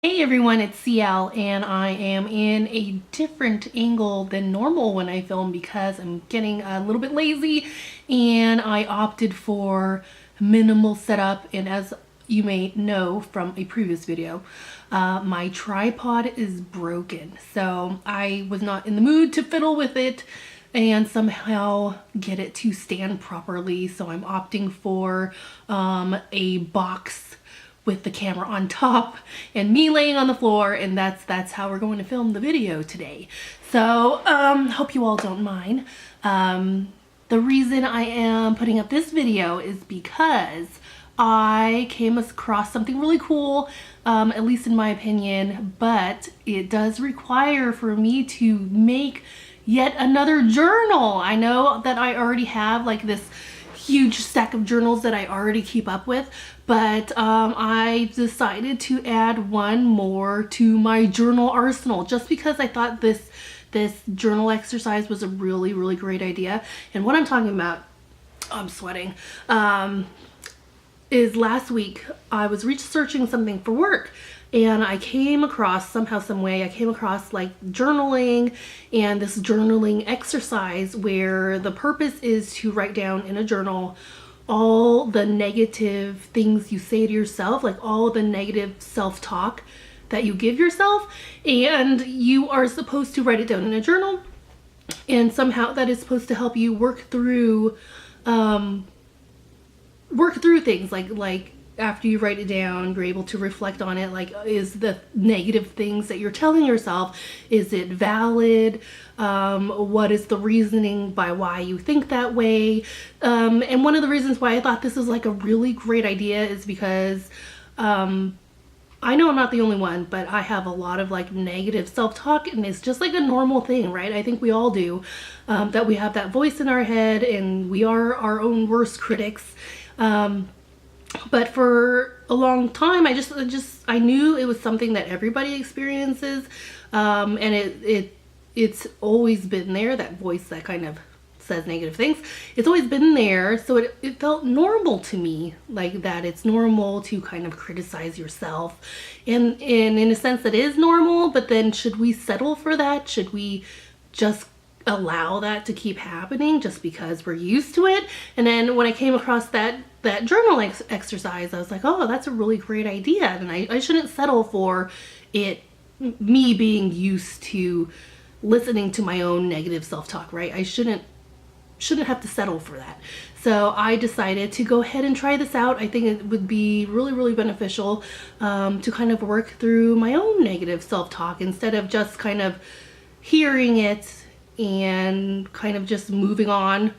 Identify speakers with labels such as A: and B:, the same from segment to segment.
A: Hey everyone, it's CL and I am in a different angle than normal when I film because I'm getting a little bit lazy and I opted for minimal setup. And as you may know from a previous video, my tripod is broken. So I was not in the mood to fiddle with it and somehow get it to stand properly. So I'm opting for a box with the camera on top and me laying on the floor, and that's how we're going to film the video today. So hope you all don't mind. The reason I am putting up this video is because I came across something really cool, at least in my opinion, but it does require for me to make yet another journal. I know that I already have like this huge stack of journals that I already keep up with, but I decided to add one more to my journal arsenal just because I thought this journal exercise was a really great idea. And what I'm talking about, I'm sweating, is last week I was researching something for work and I came across somehow, some way, I came across like journaling and this journaling exercise where the purpose is to write down in a journal all the negative things you say to yourself, like all the negative self-talk that you give yourself, and you are supposed to write it down in a journal, and somehow that is supposed to help you work through things like after you write it down, you're able to reflect on it. Like, is the negative things that you're telling yourself, is it valid? What is the reasoning by why you think that way? And one of the reasons why I thought this was like a really great idea is because I know I'm not the only one, but I have a lot of like negative self-talk, and it's just like a normal thing, right? I think we all do, that we have that voice in our head and we are our own worst critics. But for a long time, I knew it was something that everybody experiences, and it's always been there, that voice that kind of says negative things. It's always been there, so it felt normal to me, like that it's normal to kind of criticize yourself, and in a sense that is normal, but then should we settle for that? Should we just allow that to keep happening just because we're used to it? And then when I came across that journal exercise, I was like, oh, that's a really great idea, and I shouldn't settle for me being used to listening to my own negative self-talk, right? I shouldn't have to settle for that. So I decided to go ahead and try this out. I think it would be really beneficial to kind of work through my own negative self-talk instead of just kind of hearing it and kind of just moving on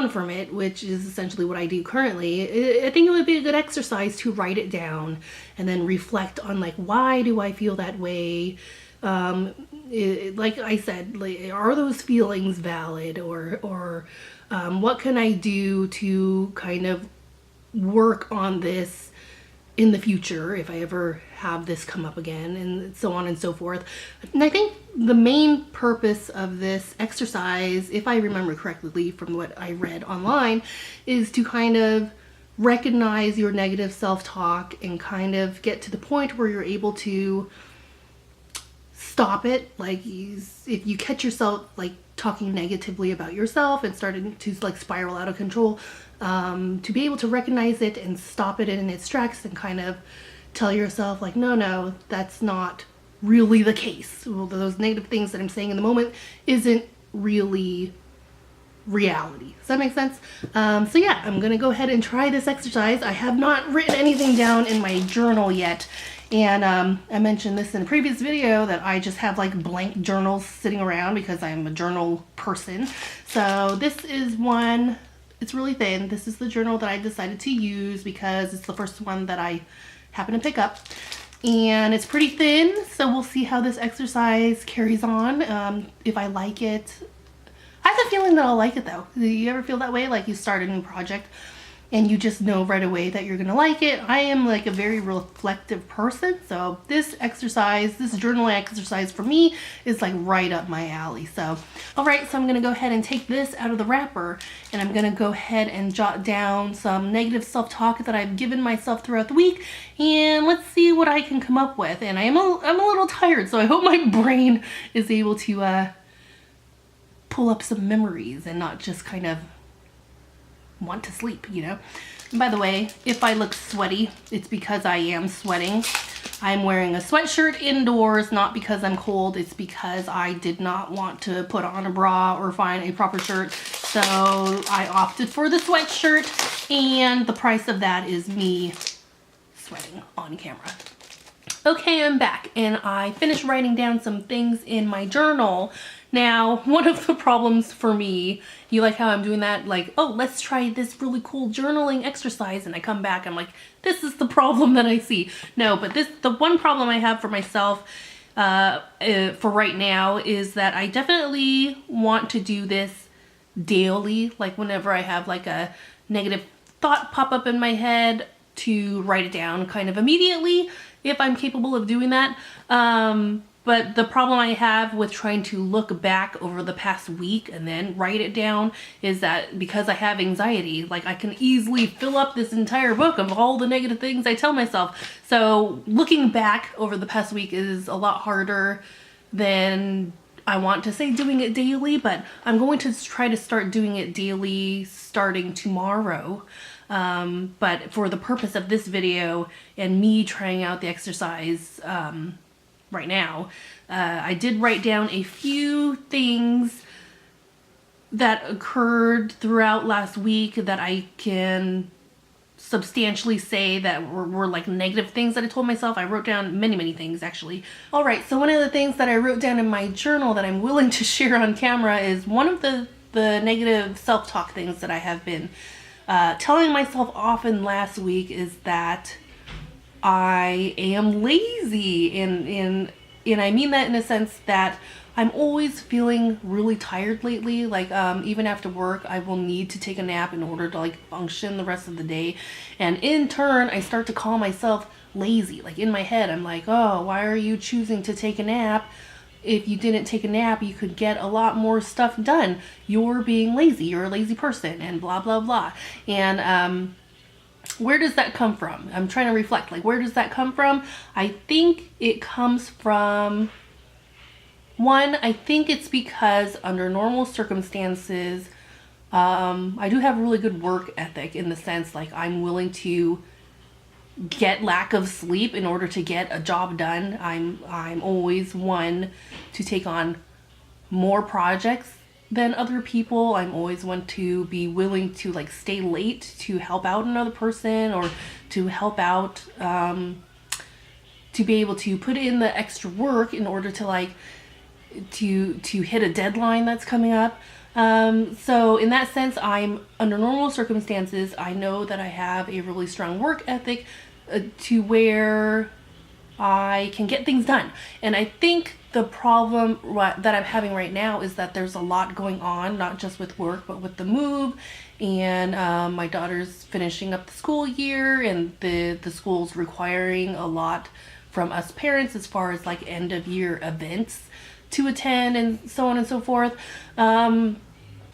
A: from it, which is essentially what I do currently. I think it would be a good exercise to write it down and then reflect on, like, why do I feel that way? Like I said, like, are those feelings valid, or what can I do to kind of work on this in the future if I ever have this come up again, and so on and so forth. And I think the main purpose of this exercise, if I remember correctly from what I read online, is to kind of recognize your negative self-talk and kind of get to the point where you're able to stop it. Like, if you catch yourself like talking negatively about yourself and starting to like spiral out of control, to be able to recognize it and stop it in its tracks and kind of tell yourself like, no, that's not really the case. Well, those negative things that I'm saying in the moment isn't really reality. Does that make sense? So yeah, I'm gonna go ahead and try this exercise. I have not written anything down in my journal yet. And I mentioned this in a previous video that I just have like blank journals sitting around because I'm a journal person. So this is one, it's really thin. This is the journal that I decided to use because it's the first one that I happen to pick up. And it's pretty thin, so we'll see how this exercise carries on. If I like it, I have a feeling that I'll like it though. Do you ever feel that way? Like you start a new project and you just know right away that you're gonna like it. I am like a very reflective person, so this exercise, this journaling exercise for me is like right up my alley. So, all right, so I'm gonna go ahead and take this out of the wrapper, and I'm gonna go ahead and jot down some negative self-talk that I've given myself throughout the week, and let's see what I can come up with. And I'm a little tired, so I hope my brain is able to pull up some memories and not just kind of want to sleep, you know. And by the way, if I look sweaty, it's because I am sweating. I'm wearing a sweatshirt indoors, not because I'm cold. It's because I did not want to put on a bra or find a proper shirt. So I opted for the sweatshirt, and the price of that is me sweating on camera. Okay, I'm back, and I finished writing down some things in my journal. Now, one of the problems for me, you like how I'm doing that? Like, oh, let's try this really cool journaling exercise, and I come back, I'm like, this is the problem that I see. No, but the one problem I have for myself for right now is that I definitely want to do this daily, like whenever I have like a negative thought pop up in my head, to write it down kind of immediately if I'm capable of doing that. But the problem I have with trying to look back over the past week and then write it down is that because I have anxiety, like I can easily fill up this entire book of all the negative things I tell myself. So looking back over the past week is a lot harder than I want to say doing it daily, but I'm going to try to start doing it daily starting tomorrow. But for the purpose of this video and me trying out the exercise right now, I did write down a few things that occurred throughout last week that I can substantially say that were like negative things that I told myself. I wrote down many things actually. All right, so one of the things that I wrote down in my journal that I'm willing to share on camera is one of the negative self-talk things that I have been telling myself often last week is that I am lazy, and I mean that in a sense that I'm always feeling really tired lately. Like even after work, I will need to take a nap in order to like function the rest of the day, and in turn, I start to call myself lazy. Like in my head, I'm like, oh, why are you choosing to take a nap? If you didn't take a nap, you could get a lot more stuff done. You're being lazy. You're a lazy person, and blah, blah, blah. And where does that come from? I'm trying to reflect. Like, where does that come from? I think it comes from, one, I think it's because under normal circumstances, I do have a really good work ethic in the sense, like, I'm willing to get lack of sleep in order to get a job done. I'm always one to take on more projects than other people. I'm always one to be willing to like stay late to help out another person, or to help out to be able to put in the extra work in order to like to hit a deadline that's coming up. So in that sense, I'm under normal circumstances, I know that I have a really strong work ethic to where I can get things done. And I think the problem that I'm having right now is that there's a lot going on, not just with work, but with the move. And my daughter's finishing up the school year, and the school's requiring a lot from us parents as far as like end of year events to attend and so on and so forth.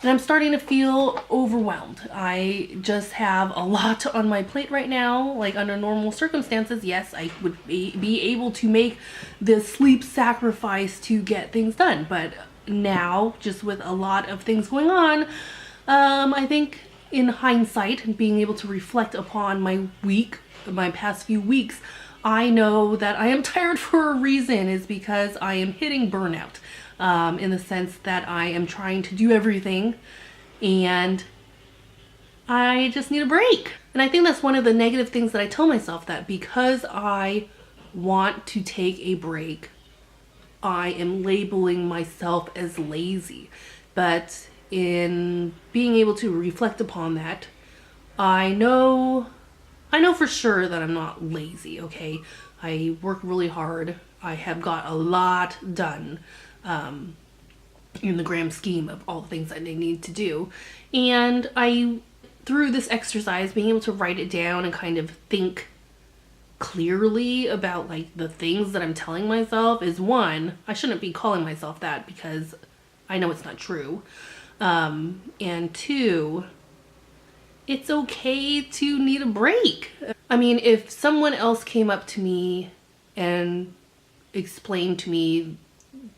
A: And I'm starting to feel overwhelmed. I just have a lot on my plate right now. Like under normal circumstances, yes, I would be able to make the sleep sacrifice to get things done. But now, just with a lot of things going on, I think in hindsight, being able to reflect upon my week, my past few weeks, I know that I am tired for a reason. Is because I am hitting burnout. In the sense that I am trying to do everything and I just need a break. And I think that's one of the negative things that I tell myself, that because I want to take a break, I am labeling myself as lazy. But in being able to reflect upon that, I know for sure that I'm not lazy, okay? I work really hard. I have got a lot done. In the grand scheme of all the things that I need to do. And I through this exercise, being able to write it down and kind of think clearly about like the things that I'm telling myself is, one, I shouldn't be calling myself that because I know it's not true. And two, it's okay to need a break. I mean, if someone else came up to me and explained to me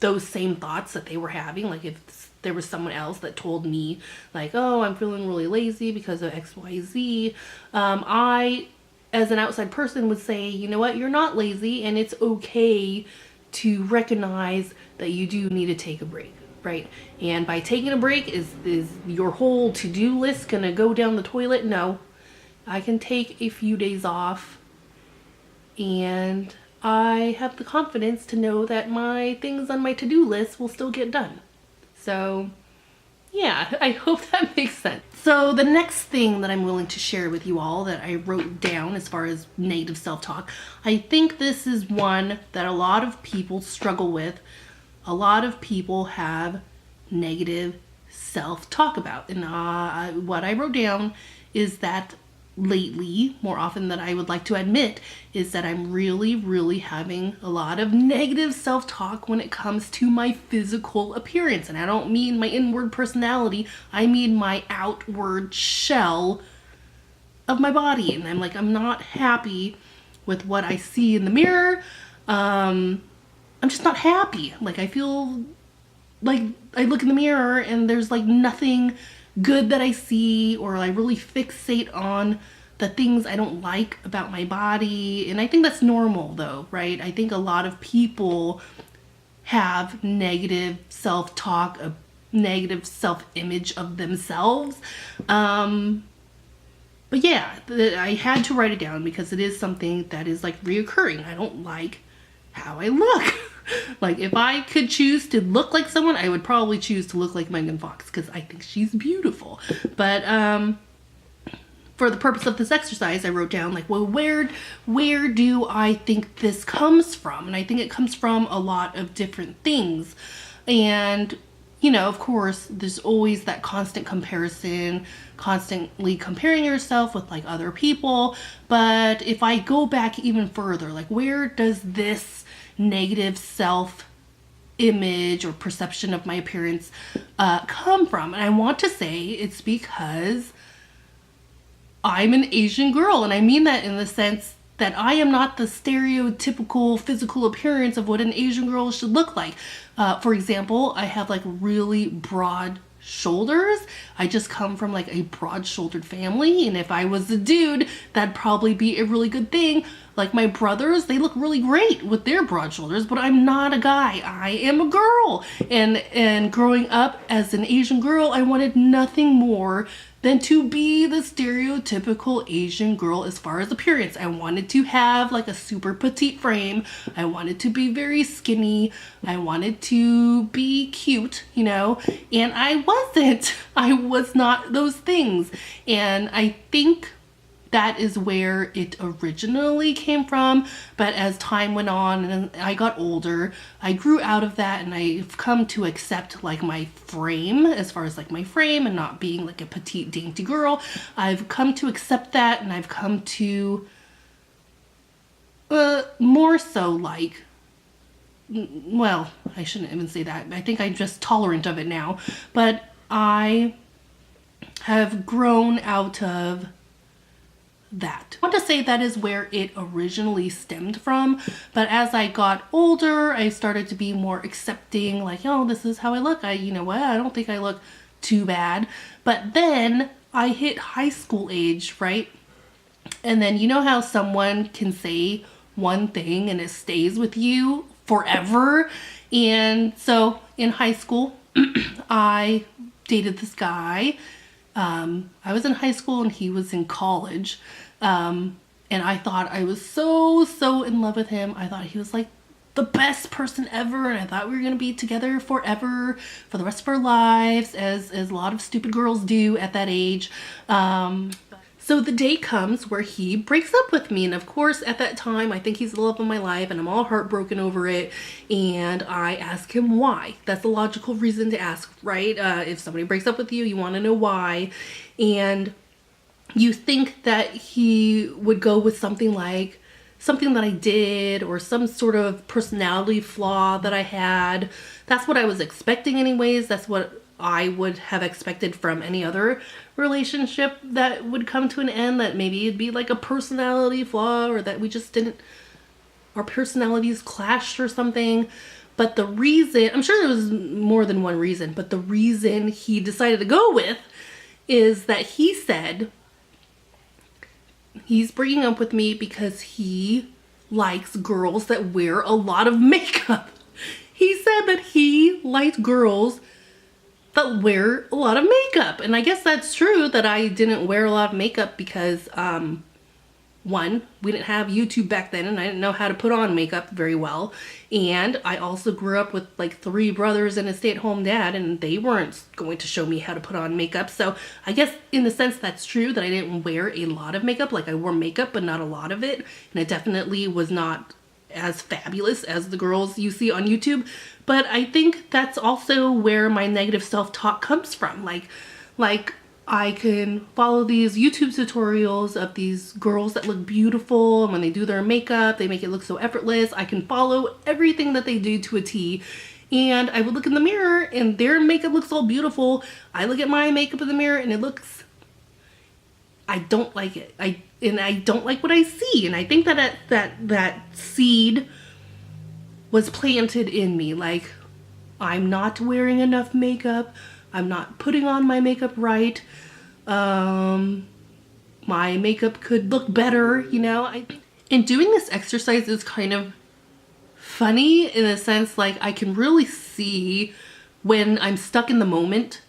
A: those same thoughts that they were having, like if there was someone else that told me like, oh, I'm feeling really lazy because of XYZ, I, as an outside person, would say, you know what, you're not lazy, and it's okay to recognize that you do need to take a break, right? And by taking a break, is your whole to-do list gonna go down the toilet? No. I can take a few days off, and I have the confidence to know that my things on my to-do list will still get done. So yeah, I hope that makes sense. So the next thing that I'm willing to share with you all that I wrote down as far as negative self-talk, I think this is one that a lot of people struggle with. A lot of people have negative self-talk about. And what I wrote down is that lately, more often than I would like to admit, is that I'm really having a lot of negative self-talk when it comes to my physical appearance. And I don't mean my inward personality, I mean my outward shell of my body. And I'm like, I'm not happy with what I see in the mirror. I'm just not happy. Like, I feel like I look in the mirror and there's like nothing good that I see, or I really fixate on the things I don't like about my body. And I think that's normal though, right? I think a lot of people have negative self-talk, a negative self-image of themselves. But yeah, I had to write it down because it is something that is like reoccurring. I don't like how I look. Like, if I could choose to look like someone, I would probably choose to look like Megan Fox because I think she's beautiful. But for the purpose of this exercise, I wrote down like, well, where do I think this comes from? And I think it comes from a lot of different things. And you know, of course, there's always that constant comparison, constantly comparing yourself with like other people. But if I go back even further, like, where does this negative self image or perception of my appearance come from? And I want to say it's because I'm an Asian girl, and I mean that in the sense that I am not the stereotypical physical appearance of what an Asian girl should look like. For example, I have like really broad shoulders. I just come from like a broad-shouldered family, and if I was a dude, that'd probably be a really good thing. Like my brothers, they look really great with their broad shoulders, but I'm not a guy. I am a girl. And growing up as an Asian girl, I wanted nothing more than to be the stereotypical Asian girl as far as appearance. I wanted to have like a super petite frame. I wanted to be very skinny. I wanted to be cute, you know, and I wasn't. I was not those things. And I think that is where it originally came from. But as time went on and I got older, I grew out of that, and I've come to accept like my frame, as far as like my frame and not being like a petite dainty girl. I've come to accept that, and I've come to more so like, well, I shouldn't even say that. I think I'm just tolerant of it now. But I have grown out of that. I want to say that is where it originally stemmed from, but as I got older, I started to be more accepting, like, oh, this is how I look. You know what, I don't think I look too bad. But then I hit high school age, right? And then you know how someone can say one thing and it stays with you forever? And so in high school, I dated this guy. I was in high school and he was in college. And I thought I was so in love with him. I thought he was like the best person ever, and I thought we were gonna be together forever for the rest of our lives, as a lot of stupid girls do at that age. So the day comes where he breaks up with me, and of course at that time I think he's the love of my life and I'm all heartbroken over it, and I ask him why. That's the logical reason to ask, right? If somebody breaks up with you, you want to know why. And you think that he would go with something like something that I did or some sort of personality flaw that I had. That's what I was expecting anyways. That's what I would have expected from any other relationship that would come to an end, that maybe it'd be like a personality flaw or that we just didn't, our personalities clashed or something. But the reason, I'm sure there was more than one reason, but the reason he decided to go with is that he said he's breaking up with me because he likes girls that wear a lot of makeup. He said that he liked girls that wear a lot of makeup. And I guess that's true that I didn't wear a lot of makeup because, one, we didn't have YouTube back then and I didn't know how to put on makeup very well. And I also grew up with like 3 brothers and a stay-at-home dad, and they weren't going to show me how to put on makeup. So I guess in a sense that's true that I didn't wear a lot of makeup. Like I wore makeup, but not a lot of it. And it definitely was not as fabulous as the girls you see on YouTube. But I think that's also where my negative self-talk comes from. Like I can follow these YouTube tutorials of these girls that look beautiful, and when they do their makeup, they make it look so effortless. I can follow everything that they do to a T, and I would look in the mirror and their makeup looks all beautiful. I look at my makeup in the mirror and it looks, I don't like it. I don't like what I see, and I think that seed was planted in me. Like, I'm not wearing enough makeup. I'm not putting on my makeup right. My makeup could look better, you know. And doing this exercise is kind of funny in a sense, like I can really see when I'm stuck in the moment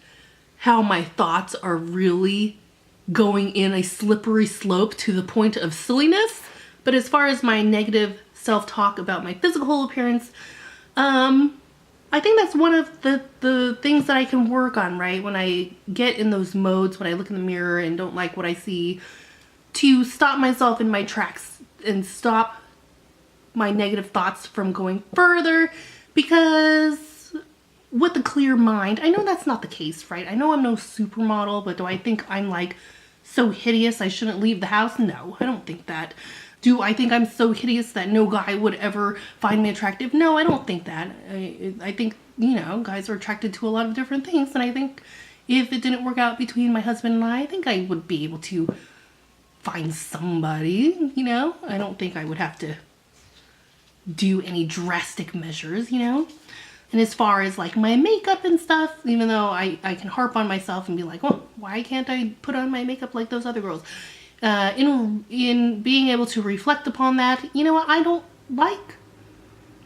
A: how my thoughts are really going in a slippery slope to the point of silliness. But as far as my negative self-talk about my physical appearance, I think that's one of the things that I can work on, right? When I get in those modes, when I look in the mirror and don't like what I see, to stop myself in my tracks and stop my negative thoughts from going further. Because with a clear mind, I know that's not the case, right? I know I'm no supermodel, but do I think I'm like so hideous I shouldn't leave the house? No, I don't think that. Do I think I'm so hideous that no guy would ever find me attractive? No, I don't think that. I think, you know, guys are attracted to a lot of different things. And I think if it didn't work out between my husband and I think I would be able to find somebody, you know. I don't think I would have to do any drastic measures, you know. And as far as like my makeup and stuff, even though I can harp on myself and be like, well, why can't I put on my makeup like those other girls? In being able to reflect upon that, you know what, I don't like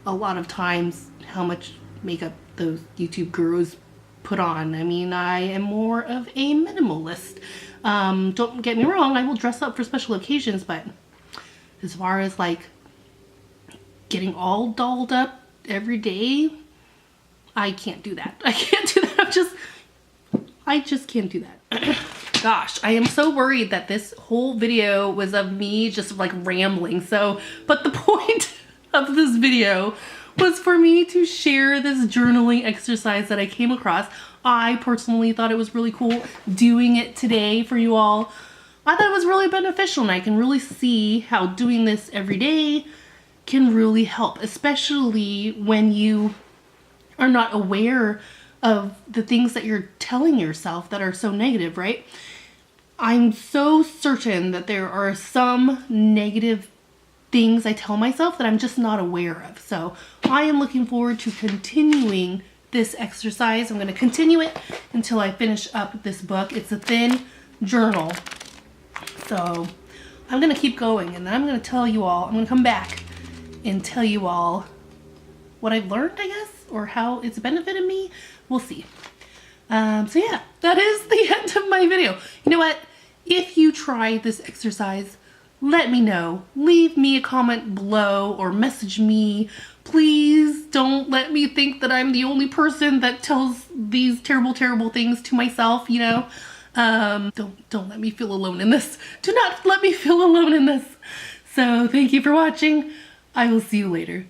A: a lot of times how much makeup those YouTube gurus put on. I mean, I am more of a minimalist. Don't get me wrong, I will dress up for special occasions, but as far as like getting all dolled up every day, I can't do that. I can't do that. I just can't do that. Gosh, I am so worried that this whole video was of me just like rambling. But the point of this video was for me to share this journaling exercise that I came across. I personally thought it was really cool doing it today for you all. I thought it was really beneficial, and I can really see how doing this every day can really help, especially when you are not aware of the things that you're telling yourself that are so negative, right? I'm so certain that there are some negative things I tell myself that I'm just not aware of. So I am looking forward to continuing this exercise. I'm going to continue it until I finish up this book. It's a thin journal. So I'm going to keep going, and then I'm going to tell you all, I'm going to come back and tell you all what I've learned, I guess, or how it's benefited me. We'll see. So yeah, that is the end of my video. You know what? If you try this exercise, let me know. Leave me a comment below or message me. Please don't let me think that I'm the only person that tells these terrible, terrible things to myself, you know? Don't let me feel alone in this. Do not let me feel alone in this. So thank you for watching. I will see you later.